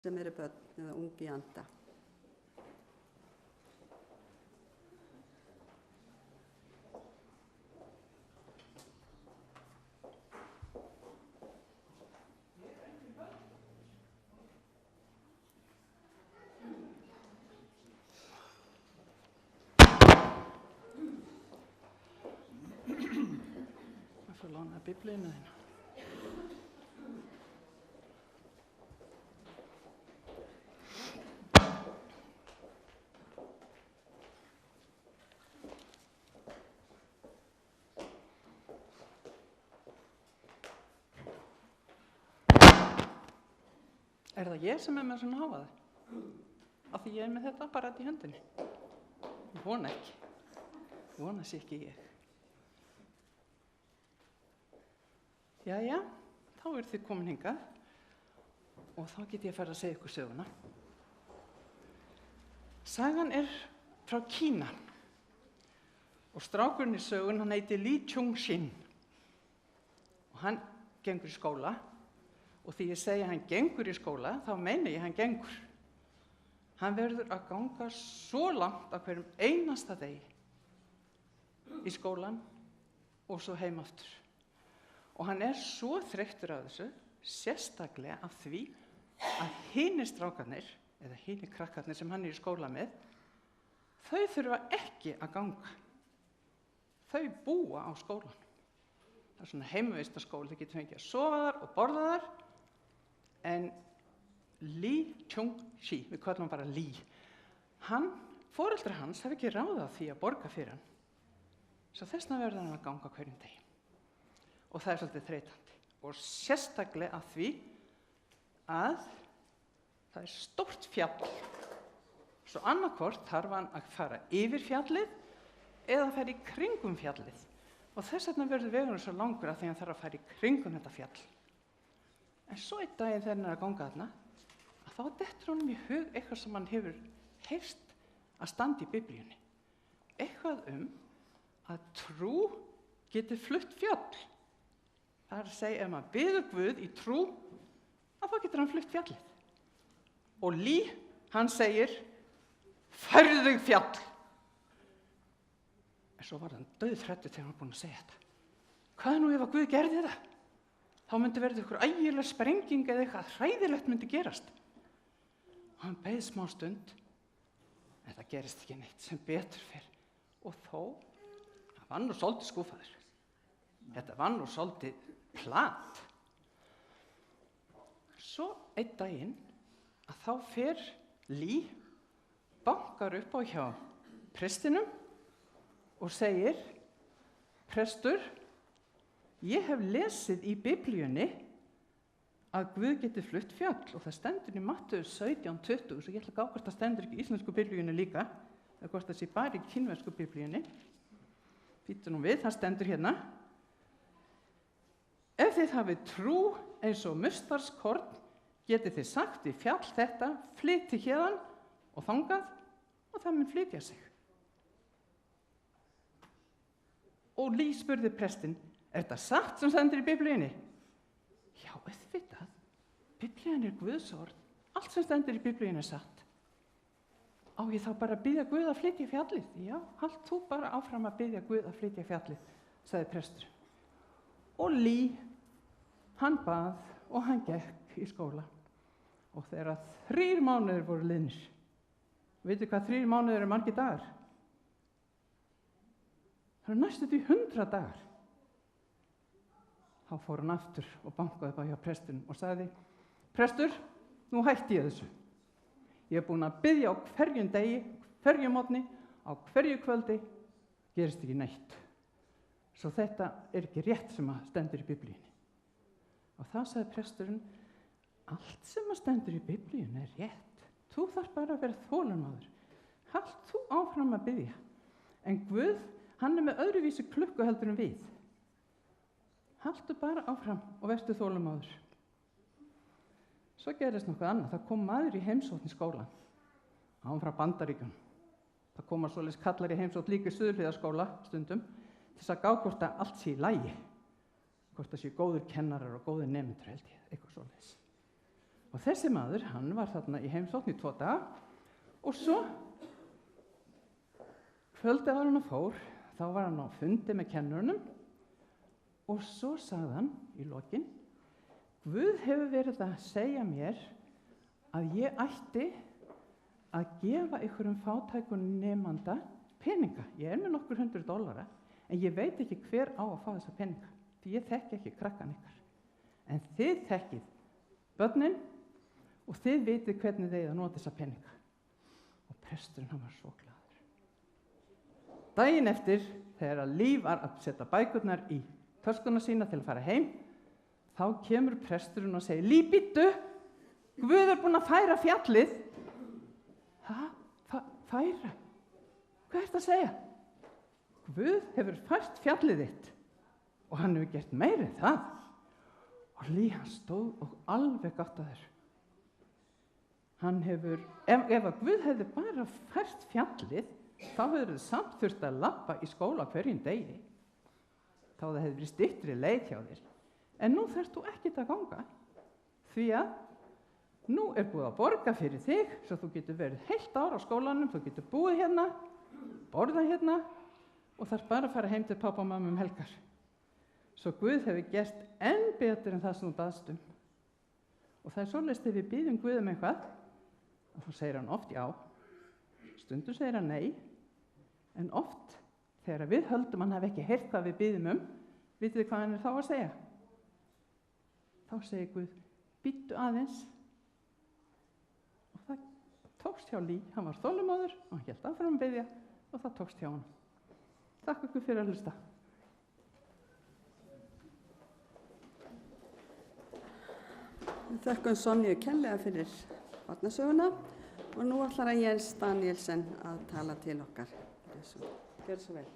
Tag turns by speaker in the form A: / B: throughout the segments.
A: sem eru börn eða ungi anda.
B: Það får låna biblíuna þína. Er það ég sem með svona hávaði? Af því ég með þetta bara í höndinni? Ég vona ekki. Ég vona sér ekki ég. Jæja, þá þið komin hingað og þá get ég að fara að segja ykkur söguna. Sagan frá Kína og strákurinn í sögun, hann heitir Li Chung-shin og hann gengur í skóla. Og því ég segi hann gengur í skóla, þá meina ég hann gengur. Hann verður að ganga svo langt á hverjum einasta degi í skólan og svo heim aftur. Og hann svo þreyttur af þessu, sérstaklega af því að hinir strákarnir, eða hinir krakkarnir sem hann í skóla með, þau þurfa ekki að ganga. Þau búa á skólan. Það svona heimavistarskóli, þau getur fengið að sofa þar og borða þar. En Li Chung-shi, við kallum hann bara Li, foreldrar hans hafa ekki ráð á því að borga fyrir hann. Svo þessna verður hann að ganga hverjum degi. Og það svolítið þreytandi. Og sérstaklega af því að það stórt fjall. Svo annarkvort þarf hann að fara yfir fjallið eða fara í kringum fjallið. Og þess vegna verður vegurinn svo langur að því hann þarf að fara í kringum þetta fjall. En svo einn daginn þegar hann að ganga þarna, að þá dettur honum í hug eitthvað sem hann hefur heyrst að standa í Biblíunni. Eitthvað að trú geti flutt fjöll. Það að segja, ef maður biður Guð í trú, að þá getur hann flutt fjallið. Og Li, hann segir, færðu þig fjall. En svo var hann dauðhræddur þegar hann var búinn að segja þetta. Hvað nú ef að Guð gerði það? Þá myndi verða ykkur ægileg sprenging eða eitthvað hræðilegt myndi gerast. Og hann beið smá stund, en það gerist ekki neitt sem betur fer. Og þó, það var nú svolítið skúfaður. Þetta var nú svolítið plat. Svo einn daginn, að þá fer Li, bankar upp á hjá prestinum og segir, prestur, ég hef lesið í Biblíunni að Guð geti flutt fjall og það stendur í Mattheus 17:20, svo ég ætla að gá hvort það stendur ekki í íslensku Biblíunni líka, eða hvort það sé bara í kínversku Biblíunni. Bíddu nú við, það stendur hérna. Ef þið hafið trú eins og mustardskorn, getið þið sagt við fjall þetta, flytji héðan og þangað og það mun flytja sig. Og Li spurði prestinn, er þetta satt sem stendur í Biblíunni? Já, auðvitað. Biblían Guðs orð. Allt sem stendur í Biblíunni satt. Á ég þá bara að biðja Guð að flytja fjallið? Já, halt þú bara áfram að biðja Guð að flytja fjallið, sagði prestur. Og Li, hann bað og hann gekk í skóla. Og þegar 3 mánuðir voru liðnir. Vitið hvað 3 mánuðir margir dagar? Það næstum því 100 dagar. Þá fór hann aftur og bankaði upp á hjá prestinum og sagði, prestur, nú hætti ég þessu. Ég búinn að biðja á hverjum degi, hverjum morgni, á hverju kvöldi, gerist ekki neitt. Svo þetta ekki rétt sem að stendur í Biblíunni. Og þá sagði presturinn, allt sem að stendur í Biblíunni rétt. Þú þarf bara að vera þolinmóður. Halt þú áfram að biðja. En Guð, hann með öðruvísi klukku heldur en við. Haltu bara áfram og vertu þolinmóður. Svo gerist nokkuð annað. Það kom maður í heimsókn í skólan. Hann var frá Bandaríkjunum. Það koma svoleiðis kallar í heimsókn líka í Suðurhlíðarskóla stundum til þess að gá hvort að allt sé í lagi. Hvort það sé góður kennarar og góður nemendur held ég, eitthvað svoleiðis. Og þessi maður, hann var þarna í heimsókn í 2 daga og svo kvöldið áður en hann fór, þá var hann á fundi með kennurunum og svo sagði hann í lokin: Guð hefur verið að segja mér að ég ætti að gefa einhverjum fátækum nemanda peninga. Ég með nokkur $100 en ég veit ekki hver á að fá þessa peninga, því ég þekki ekki krakkan ykkar. En þið þekkið börnin og þið vitið hvernig þið eigið að nota þessa peninga. Og presturinn, hann var svo glaður. Daginn eftir, þegar Líf var að setja bækurnar í töskuna sína til að fara heim, þá kemur presturinn og segir: Líf, bíddu, Guð búinn að færa fjallið. Færa? Hvað ertu að segja? Guð hefur fært fjallið þitt og hann hefur gert meira en það. Og Líf, hann stóð og alveg gátt að þessu. Hann hefur, ef að Guð hefði bara fært fjallið, þá hefur þið samt þurft að labba í skóla hverjum degi. Þá það hefði verið styttri leið hjá þér. En nú þarft þú ekkert að ganga, því að nú búið að borga fyrir þig, svo þú getur verið heilt ár á skólanum, þú getur búið hérna, borðað hérna og þarft bara að fara heim til pappa og mamma helgar. Svo Guð hefur gert enn betur en það sem þú baðst um. Og það svoleiðis þegar við biðjum Guð eitthvað, og þá segir hann oft já, stundum segir hann nei, en oft þegar við höldum hann hafi ekki heyrt hvað við biðjum vitið þið hvað hann þá að segja? Þá segir Guð: bíddu aðeins. Og það tókst hjá Líf, hann var þolinmóður og hann hélt áfram að biðja og það tókst hjá hann. Takk ykkur fyrir að hlusta.
A: Við þökkum Sonju kærlega fyrir barnasöguna og nú ætlar að Jens Danielsen að tala til okkar. Gjörðu svo vel.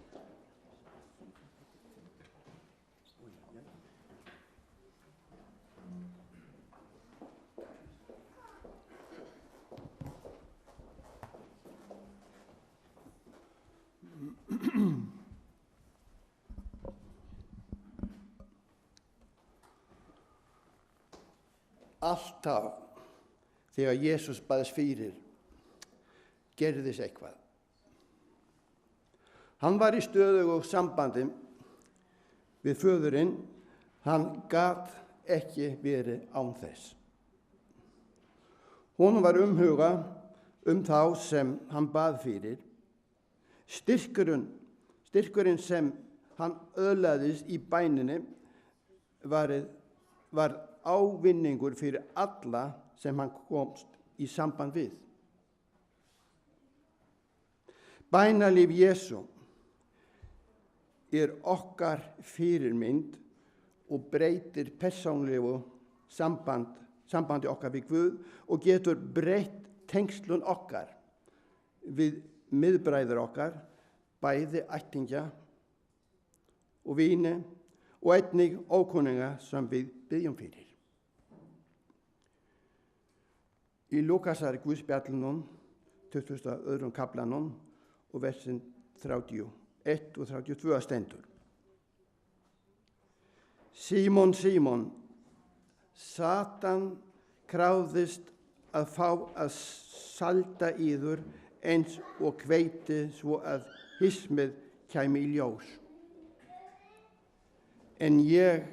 C: Alltaf þegar Jesus baðst fyrir, gerðist eitthvað. Hann var í stöðugu sambandi við föðurinn, hann gat ekki verið án þess. Honum var umhuga þá sem hann bað fyrir. Styrkurinn sem hann öðlaðist í bæninni var ávinningur fyrir alla sem hann komst í samband við. Bænalíf Jesú okkar fyrirmynd og breytir persónlegu sambandi okkar við Guð og getur breytt tengslun okkar við miðbræður okkar, bæði ættingja og vini og einnig ókunninga sem við biðjum fyrir. Í Lúkasar Guðspjallinum, 22. kaflanum og versin 31 og 32 stendur: Símon, Símon, Satan krafðist að fá að salta yður eins og hveiti svo að hismið kæmi í ljós. En ég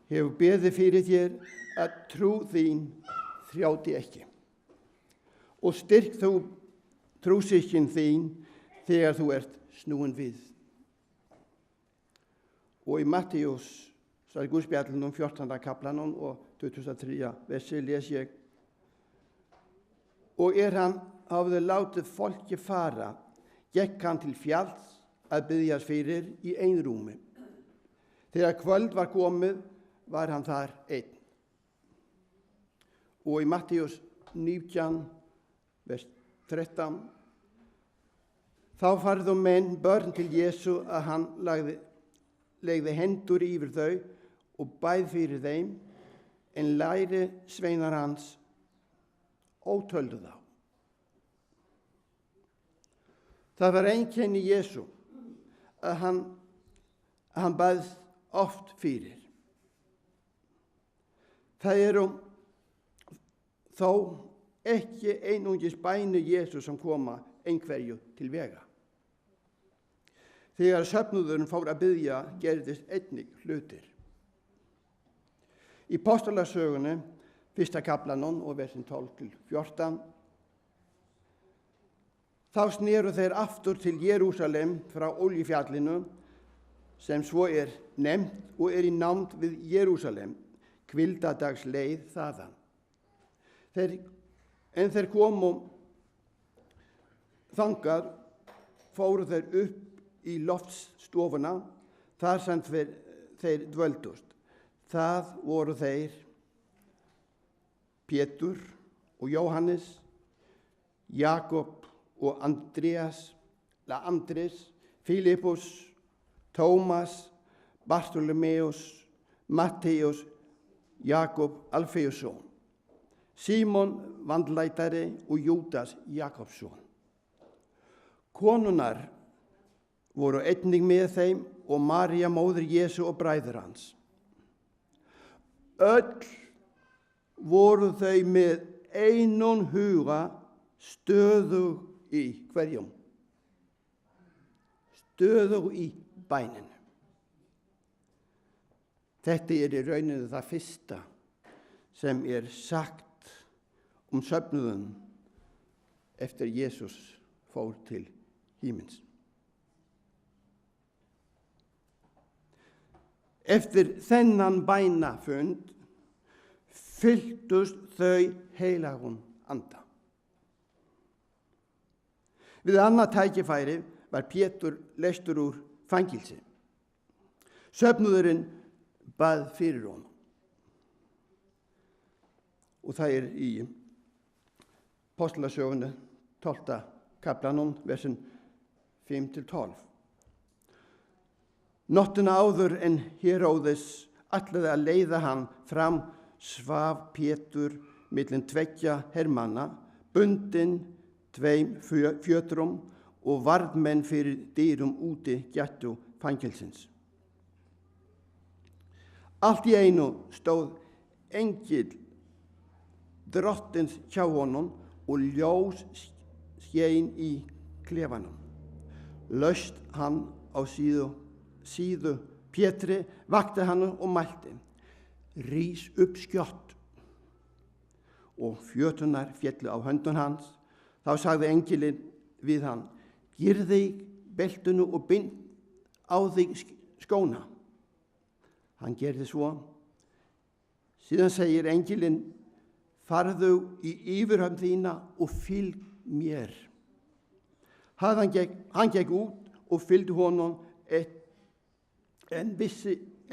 C: hef beðið fyrir þér að trú þín þrjáti ekki. Og styrk þú trúsykkin þín þegar þú ert snúin við. Og í Matteus Guðspjallinum 14. kaflanum og 23. versi les ég: Og hann hafði látið fólki fara, gekk hann til fjalls að biðjast fyrir í einrúmi. Þegar kvöld var komið, var hann þar einn. Og í Matteus 19, vers 13: Þá farðu menn börn til Jesú að hann legði hendur yfir þau og bað fyrir þeim, en læri sveinar hans ótöldu þá. Það var einkenni Jesú að hann baðst oft fyrir. þó ekki einungis bænir Jesús sem koma einhverju til vega. Þegar söfnuðurinn fór að biðja gerðist einnig hlutir. Í Apostlasögunni, 1. kaflanum og versin 12-14, þá sneru þeir aftur til Jerúsalem frá Oljufjallinu, sem svo nefnt og í nánd við Jerúsalem, kvildadags leið þaðan. En þeir komu þangað, fóru þeir upp í loftstofuna, þar sem þeir dvöldust. Það voru þeir Pétur og Jóhannes, Jakob og Andrés, Filippus, Tómas, Bartolomeus, Matteus, Jakob Alfeusson, Símon vandlætari og Júdas Jakobsson. Konurnar voru einnig með þeim og María móðir Jesú og bræður hans. Öll voru þau með einum huga stöðug í hverjum? Stöðug í bæninu. Þetta í rauninu það fyrsta sem sagt söfnuðinn eftir Jesús fór til himins. Eftir þennan bænafund fylltust þau heilagum anda. Við annað tækifæri var Pétur leystur úr fangilsi. Söfnuðurinn bað fyrir honum. Og það í Apostlasögunni 12. kaflanum, versin 5-12. Nóttina áður en Heródes ætlaði að leiða hann fram, svaf Pétur milli tveggja hermanna, bundinn 2 fjötrum og varðmenn fyrir dyrum úti gættu fangelsins. Allt í einu stóð engill drottins hjá honum og ljós skein í klefanum. Laust hann á síðu Pétri, vakti hann og mælti: Rís upp skjótt. Og fjöturnar féllu á höndun hans. Þá sagði engilinn við hann: Gir þig beltinu og bind á þig skóna. Hann gerði svo. Síðan segir engilinn: Farðu í yfirhöfn þína og fylg mér. Hann gekk út og fylgdi honum, en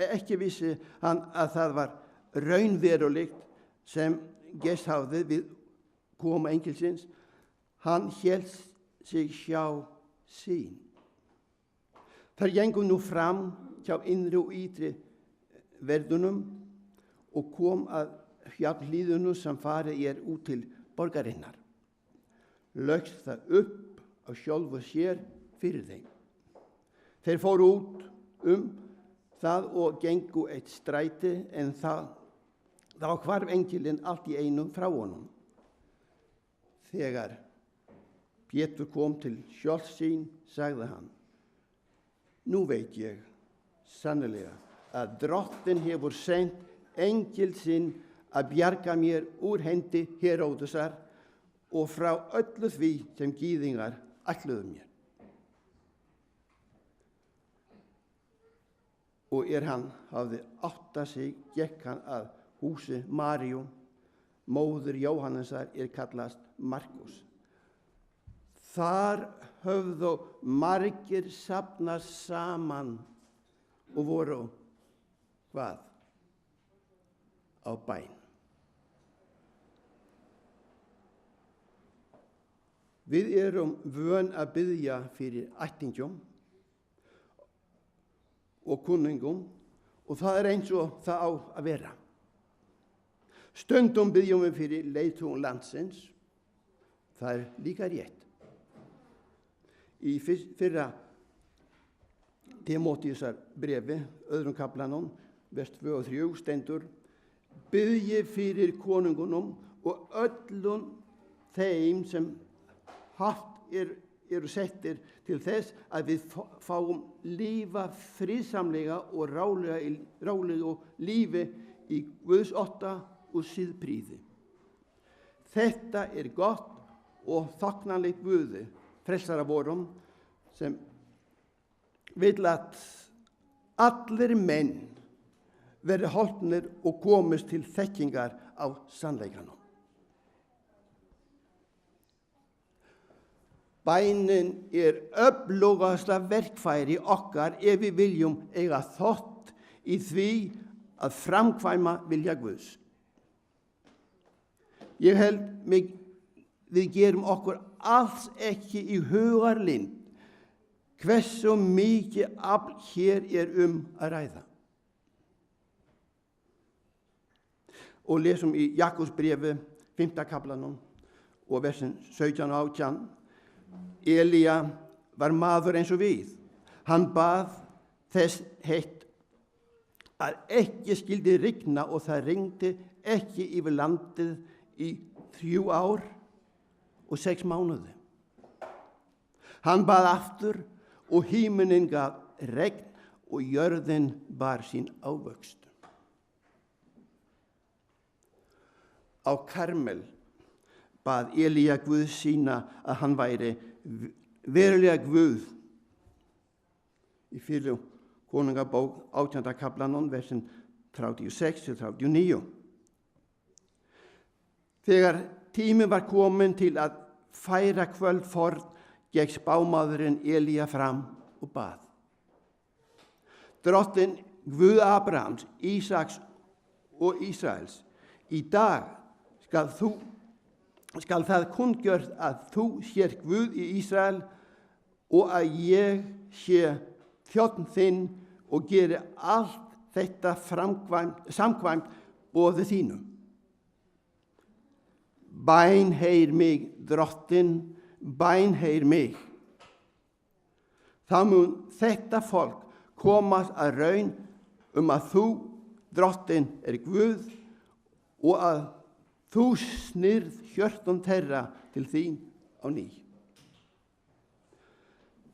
C: ekki vissi hann að það var raunverulegt sem gerst hafði við koma engilsins. Hann hélt sig hjá sín. Þær gengu nú fram hjá innri og ytri verðunum og kom að fjallhlíðinu sem farið út til borgarinnar. Lögst það upp á sjálfu sér fyrir þeim. Þeir fóru út það og gengu eitt stræti, en þá hvarf engilinn allt í einu frá honum. Þegar Pétur kom til sjálfs sín, sagði hann: Nú veit ég sannlega að Drottinn hefur sent engil sinn að bjarga mér úr hendi Heródesar og frá öllu því sem gyðingar ætluðu mér. Og hann hafði áttað sig, gekk hann að húsi Maríu, móður Jóhannesar kallast Markus. Þar höfðu margir safnast saman og voru hvað? Á bæn. Við erum vön að biðja fyrir ættingjum og kunningum, og það eins og það á að vera. Stundum biðjum við fyrir leiðtogum landsins. Það líka rétt. Í fyrra Tímóteusar brefi, 2. kaflanum, vers 2 og 3 stendur: Biðji fyrir konungunum og öllum þeim sem haft eru settir til þess að við fáum lífa friðsamlega og rálega lífi í Guðs otta og siðprýði. Þetta gott og þakknanlegt Guði, frelsara vorum, sem vill að allir menn verði haldnir og komist til þekkingar á sannleikanum. Bænin öflugasta verkfæri okkar ef við viljum eiga þátt í því að framkvæma vilja Guðs. Ég held við gerum okkur alls ekki í hugarlynd hversu mikið afl hér að ræða. Og lesum í Jakobsbrefi 5. kaplanum og versin 17 og 18. Elía var maður eins og við. Hann bað þess heitt að ekki skyldi rigna og það rigndi ekki yfir landið í 3 ár og 6 mánuði. Hann bað aftur og himinin gaf regn og jörðin bar sín ávöxt. Á Karmel bað Elía Guð sína að hann væri verulega Guð. Í 4. konungabók 18. kaplanum, versin 36-39. Þegar tími var komin til að færa kvöldforn, gekk spámaðurinn Elía fram og bað. Drottinn Guð Abrahams, Ísaks og Ísraels, í dag skal það kunngjört að þú sér Guð í Ísrael og að ég sé þjónn þinn og geri allt þetta samkvæmt boði þínu. Bænheyr mig, Drottinn, bænheyr mig. Þá mun þetta fólk komast að raun að þú, Drottinn, Guð og að þú snýrð hjörtum þeirra til þín á ný.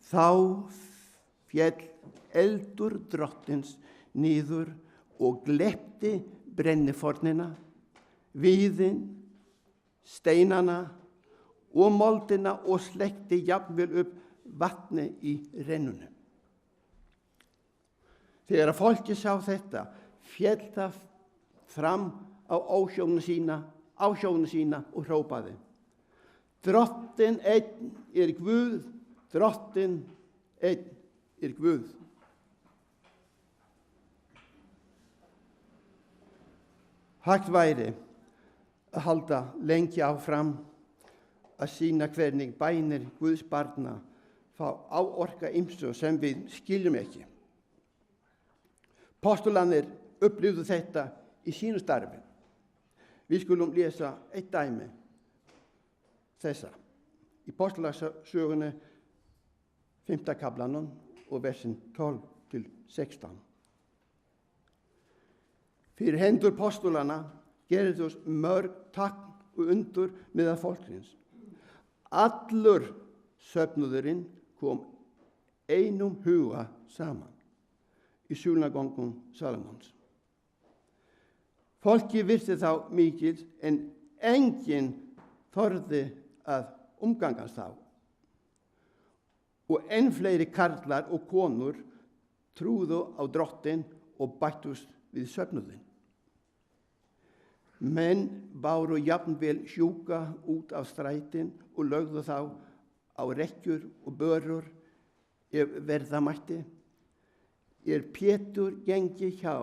C: Þá féll eldur Drottins niður og glepti brennifornina, víðin, steinana og moldina og slekti jafnvel upp vatni í rennunum. Þegar fólkið sá þetta, féll það fram á ásjónu sína og hrópaði: Drottinn einn Guð, Drottinn einn Guð. Hægt væri að halda lengi áfram að sýna hvernig bænir Guðs barna fá áorka ýmsu sem við skiljum ekki. Postularnir upplifðu þetta í sínu starfi. Við skulum lesa eitt dæmi þessa í Postulagsögunni 5. kaplanum og versin 12-16. Fyrir hendur postulana gerðust mörg tákn og undur meðal fólksins. Allur söfnuðurinn kom einum huga saman í súlnagöngum Salomons. Fólki virti þá mikils en enginn þorði að umgangast þá. Og enn fleiri karlar og konur trúðu á Drottinn og bættust við söfnuðinn. Menn báru jafnvel sjúka út af strætin og lögðu þá á rekkjur og börur ef verða mætti. Pétur gengi hjá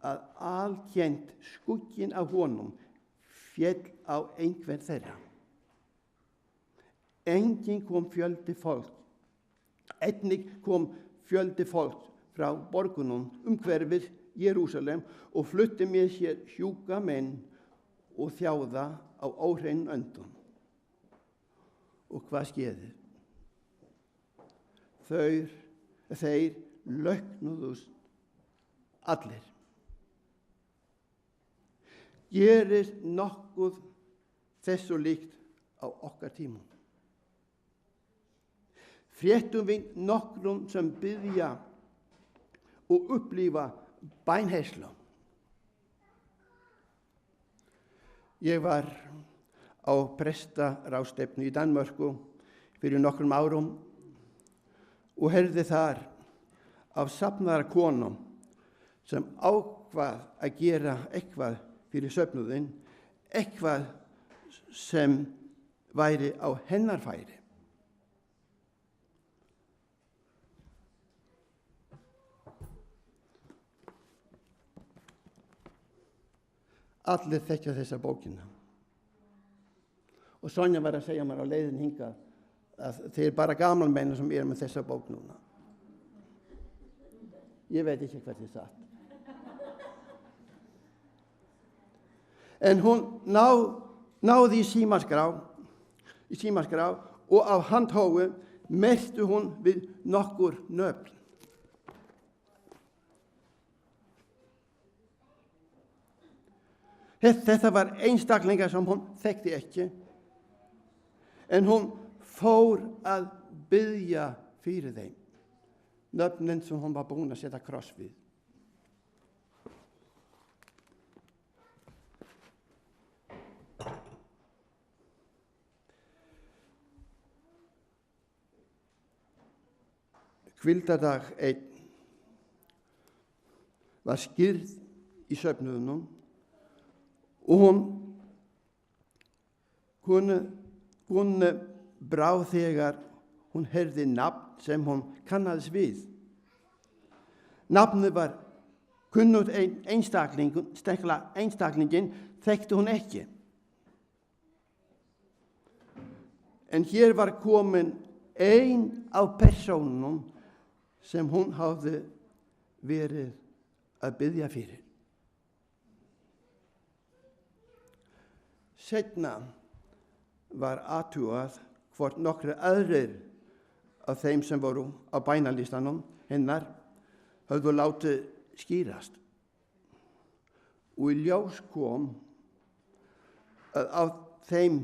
C: að alkennt skugginn af honum féll á einhver þeirra. Enginn kom fjöldi fólk. Einnig kom fjöldi fólk frá borgunum umhverfis Jerúsalem og flutti með sér sjúka menn og þjáða á óhreinum öndum. Og hvað skeði? Þeir lauknuðust allir. Gerist nokkuð þessu líkt á okkar tímum. Fréttum við nokkrum sem biðja og upplifa bænheyrslu. Ég var á prestarástefnu í Danmörku fyrir nokkrum árum og heyrði þar af safnaðar konum sem ákvað að gera eitthvað fyrir söfnuðinn, eitthvað sem væri á hennar færi. Allir þekkja þessa bókina. Og Sonja var að segja mér á leiðin hingað að þeir bara gamalmenn sem með þessa bók núna. Ég veit ekki hvað þið satt. En hún náði í símaskrá og af handhófi merkti hún við nokkur nöfn. Þetta var einstaklingar sem hún þekkti ekki, en hún fór að biðja fyrir þeim, nöfnin sem hún var búin að setja kross við. Hvíldardag einn var skírð í söfnuðunum og hún brá þegar hún heyrði nafn sem hún kannaðist við. Nafnið var kunnugt einstaklingin þekkti hún ekki. En hér var komin ein af persónunum sem hún hafði verið að biðja fyrir. Seinna var athugað hvort nokkrir aðrir af þeim sem voru á bænalistanum hennar höfðu látið skýrast. Og í ljós kom að af þeim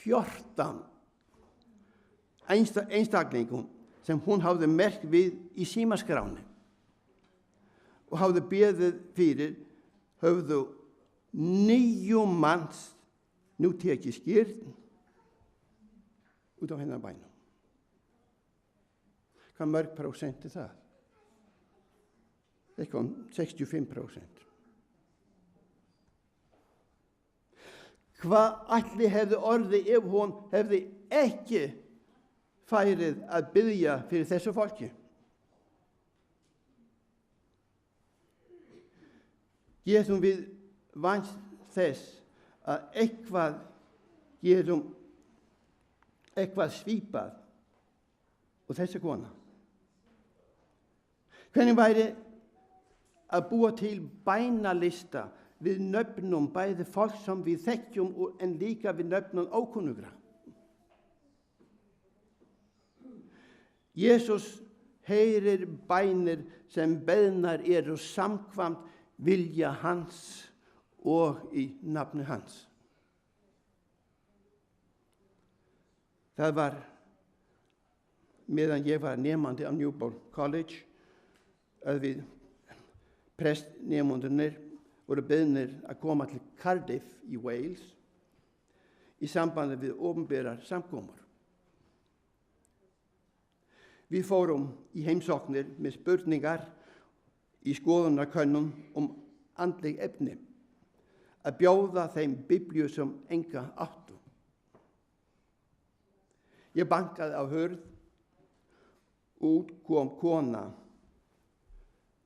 C: 14 einstaklingum sem hún hafði merkt við í símaskráni og hafði beðið fyrir höfðu 9 manns nú tekið skírn út á hennar bænum. Hvað mörg prósent það? Eitthvað 65%. Hvað ætli hefði orðið ef hún hefði ekki færið að biðja fyrir þessu fólki? Getum við vænst þess að eitthvað svipað og þessi kona? Hvernig væri að búa til bænalista við nöfnum bæði fólk sem við þekkjum en líka við nöfnum ókunnugra? Jesus heyrir bænir sem beðnar eru samkvæmt vilja hans og í nafni hans. Það var meðan ég var nemandi á Newport College að við prestnemundunir voru beðnir að koma til Cardiff í Wales í sambandi við opinberar samkomur. Við fórum í heimsóknir með spurningar í skoðunarkönnun andleg efni, að bjóða þeim biblíu sem enga áttu. Ég bankaði á hurð, út kom kona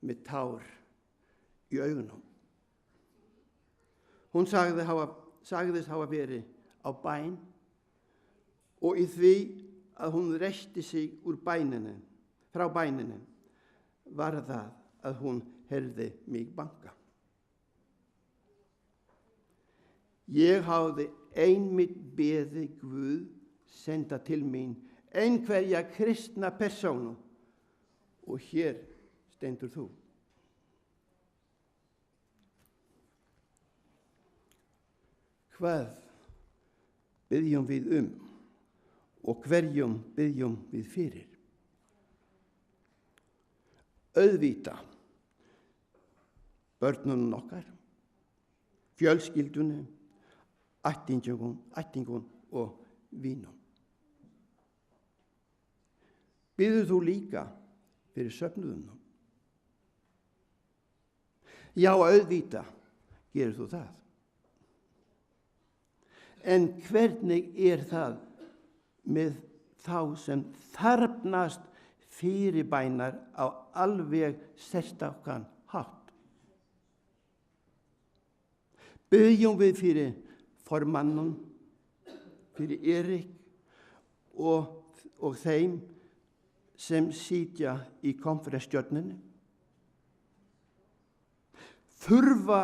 C: með tár í augunum. Hún sagðist hafa verið á bæn og í því að hún reisti sig frá bæninu var það að hún heyrði mig banka. Ég hafði einmitt beðið Guð senda til mín einhverja kristna persónu og hér stendur þú. Hvað byggjum við og hverjum byggjum við fyrir? Auðvita börnunum okkar, fjölskyldunni, ættingum og vínum. Biður þú líka fyrir söfnuðunum? Já, auðvita gerir þú það. En hvernig það með þá sem þarfnast fyrirbænar á alveg sérstakan hátt? Byggjum við fyrir formannum, fyrir Erik og þeim sem sitja í konferensstjórninni? Þurfa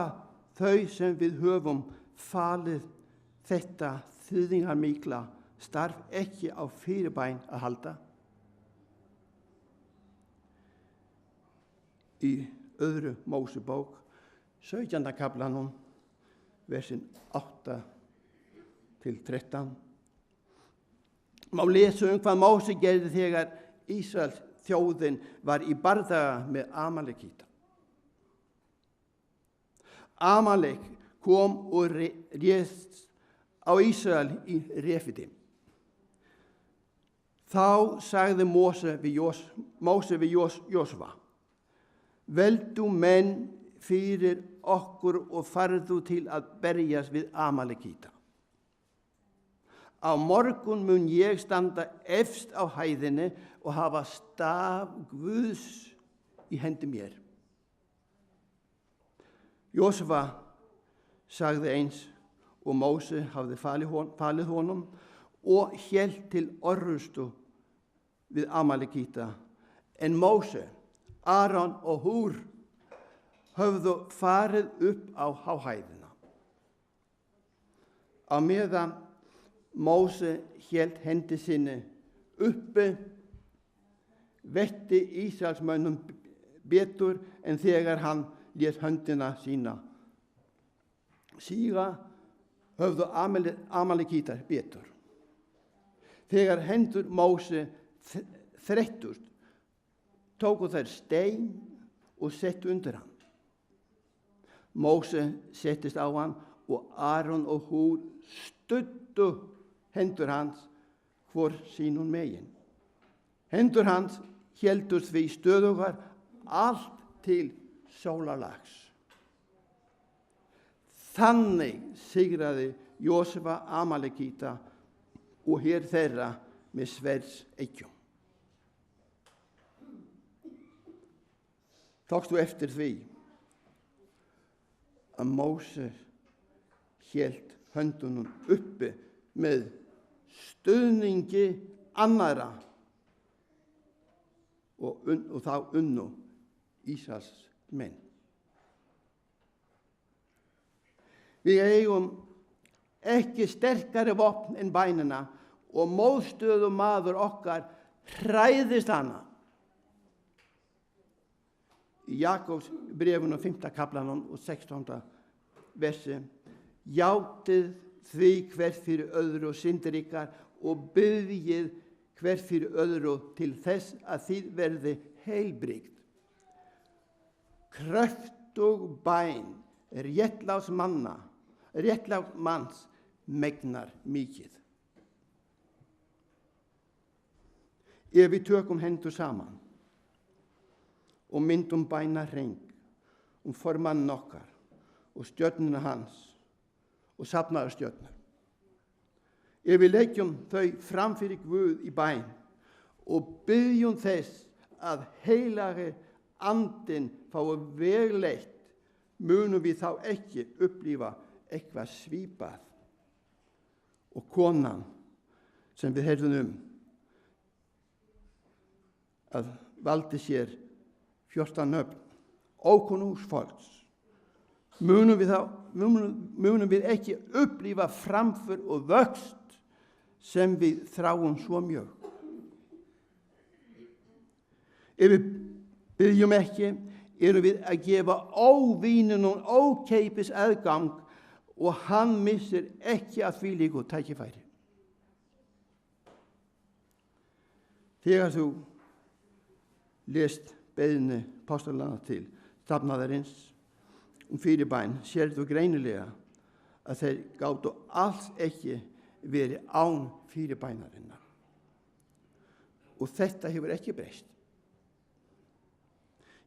C: þau sem við höfum falið þetta þýðingarmikla starf ekki á fyrirbæn að halda? Í öðru Mósebók, 17. kaflanum, versin 8 til 13. Má lesa hvað Móse gerði þegar Ísraels þjóðin var í bardaga með Amalekíta. Amalek kom og réðst á Ísrael í Refidim. Þá sagði Móse við Jósva: veldu menn fyrir okkur og farðu til að berjast við Amalekíta. Á morgun mun ég standa efst á hæðinni og hafa staf Guðs í hendi mér. Jósva sagði eins og Móse hafði falið honum og hélt til orrustu við Amalekíta. En Móse, Aron og Húr höfðu farið upp á háhæðina. Á meðan Móse hélt hendi sinni uppi, vetti Ísraelsmönnum betur en þegar hann lét höndina sína síga, höfðu Amalekítar betur. Þegar hendur Móse þreyttust, tóku þær stein og settu undir hann. Móse settist á hann og Aron og Húr studdu hendur hans hvor sínum megin. Hendur hans héldust því stöðugar allt til sólarlags. Þannig sigraði Jósva Amalekíta og her þeirra með sverðseggjum. Tókstu eftir því að Móse hélt höndunum uppi með stuðningi annarra og þá unnu Ísraels menn. Við eigum ekki sterkari vopn en bænina og mótstöðu maður okkar hræðist hana. Í Jakobs bréfinu 5. kaflanum og 16. versi: játið því hvert fyrir öðru og syndir ykkar og biðjið hvert fyrir öðru til þess að þið verði heilbrigt. Kröftug bæn réttláts manns megnar mikið. Ef við tökum hendur saman og myndum bænarhring formann okkar og stjörnuna hans og safnaðarstjörnur. Ef við leggjum þau fram fyrir Guð í bæn og byggjum þess að heilagi andinn fái vegleitt, munum við þá ekki upplifa eitthvað svipað. Og konan sem við heyrðum að valdi sér 14 nöfn ókunnugs munum við ekki upplifa framför og vöxt sem við þráum svo mjög. Ef við byggjum ekki, erum við að gefa óvinunum ókeipis aðgang og hann missir ekki að því líku tækifæri. Þegar þú lest beiðni apostolana til stafnaðarins fyrirbæn, sér þú greinilega að þeir gátu alls ekki verið án fyrirbænarinnar. Og þetta hefur ekki breyst.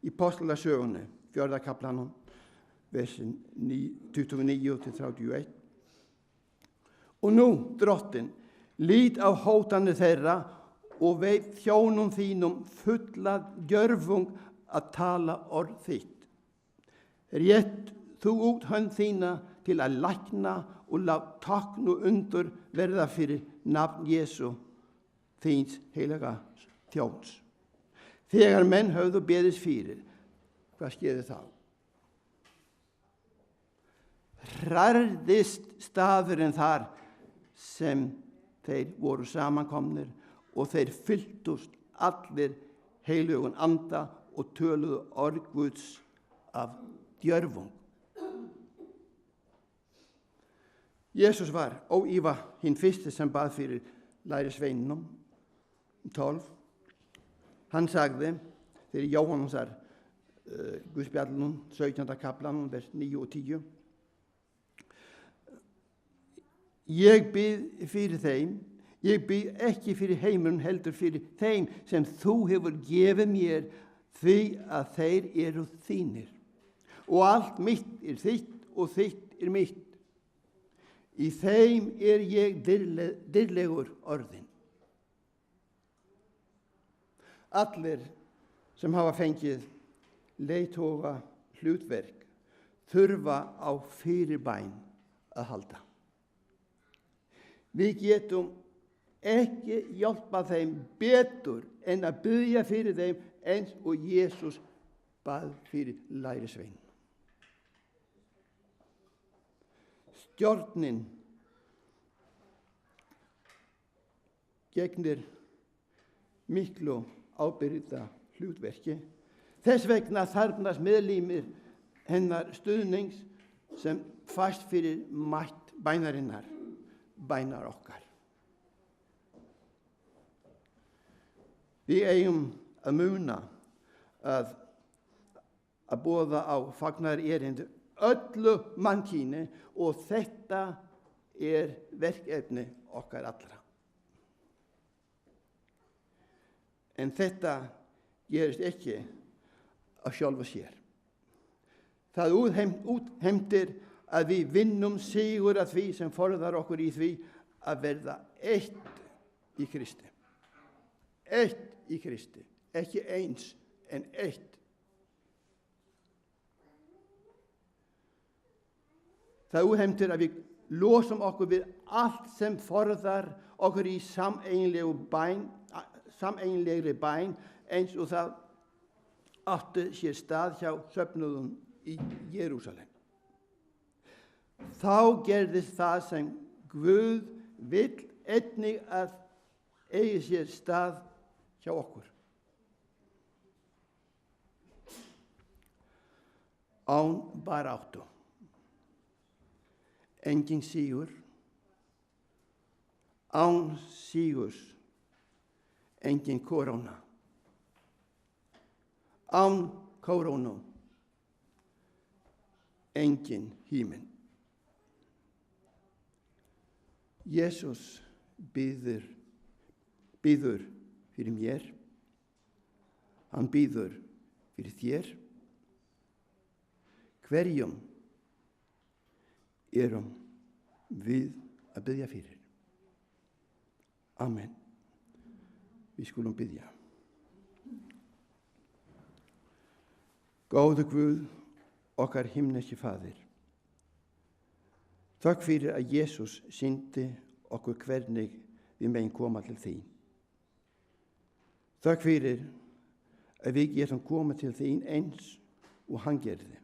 C: Í Apostolasögunni, 4. kaplanum, versin 29-31. Og nú, drottin, lít á hótanir þeirra og veit þjónum þínum fulla gjörfung að tala orð þitt. Rétt þú út hönd þína til að lækna og lát tákn og undur verða fyrir nafn Jesú, þíns heilaga þjóns. Þegar menn höfðu beðist fyrir, hvað skeði þá? Hrærðist staðurinn þar sem þeir voru samankomnir og þeir fylltust allir heilagun anda og töluðu orð Guðs af djörfung. Jesus var óíva hinn fyrsti sem bað fyrir lærisveinunum 12. Hann sagði fyrir Jóhannesar Guðspjallunum 17. kaplanum vers 9 og 10. Ég bið fyrir þeim, ég bið ekki fyrir heiminum heldur fyrir þeim sem þú hefur gefið mér því að þeir eru þínir. Og allt mitt þitt og þitt mitt. Í þeim ég dýrlegur orðin. Allir sem hafa fengið leiðtoga hlutverk þurfa á fyrirbæn að halda. Við getum ekki hjálpa þeim betur en að biðja fyrir þeim eins og Jesus bað fyrir lærisvein. Stjórnin gegnir miklu ábyrgða hlutverki. Þess vegna þarfnast meðlimir hennar stuðnings sem fast fyrir mætt bænarinnar, bænar okkar. Við eigum að muna að boða á fagnar erindi öllu mannkyni og þetta verkefni okkar allra. En þetta gerist ekki af sjálfu sér. Það útheimtir að við vinnum sigur að því sem forðar okkur í því að verða eitt í Kristi. Eitt í Kristi, ekki eins en eitt. Það útheimtir að við losum okkur við allt sem forðar okkur í sameiginlegri bæn eins og það átti sér stað hjá söfnuðum í Jerúsalem. Þá gerðist það sem Guð vill einnig að eigi sér stað hjá okkur. Án baráttu. Engin sigur. Án sigurs. Engin korona. Án koronu. Engin himinn. Jesus býður fyrir mér. Hann býður fyrir þér. Hverjum erum við að biðja fyrir? Amen. Við skulum biðja. Góður Guð, okkar himneski Faðir. Takk fyrir að Jesus sýndi okkur hvernig við megum koma til þín. Takk fyrir að við getum koma til þín eins og hann gerði.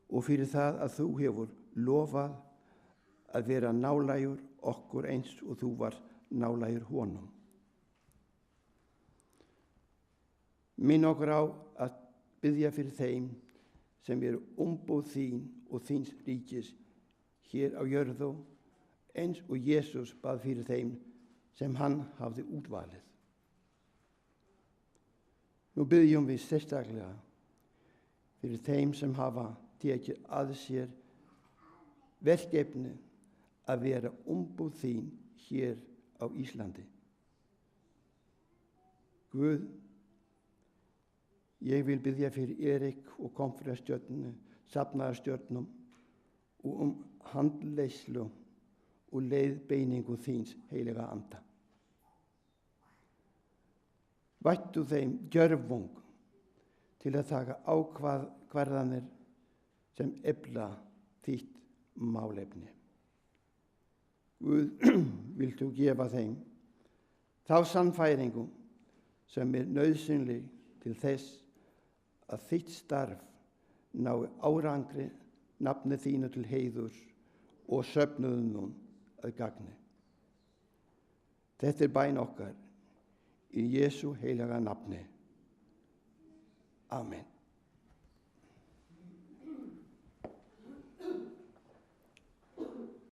C: Og fyrir það að þú hefur lofað að vera nálægur okkur eins og þú var nálægur honum. Minn okkur á að biðja fyrir þeim sem eru umboð þín og þíns ríkis hér á jörðu eins og Jesus bað fyrir þeim sem hann hafði útvalið. Nú byggjum við sérstaklega fyrir þeim sem hafa tekið að sér verkefni að vera umbúð þín hér á Íslandi. Guð, ég vil biðja fyrir Erik og konferensstjórnum, safnaðarstjórnum og handleiðslu og leiðbeiningu þíns heilaga anda. Vættu þeim gjörvung til að taka ákvarðanir sem efla þitt málefni. Guð, vilt þú gefa þeim þá sannfæringu sem nauðsynleg til þess að þitt starf nái árangri, nafni þínu til heiðurs og söfnuðunum að gagni. Þetta bæn okkar í Jesú heilaga nafni. Amen.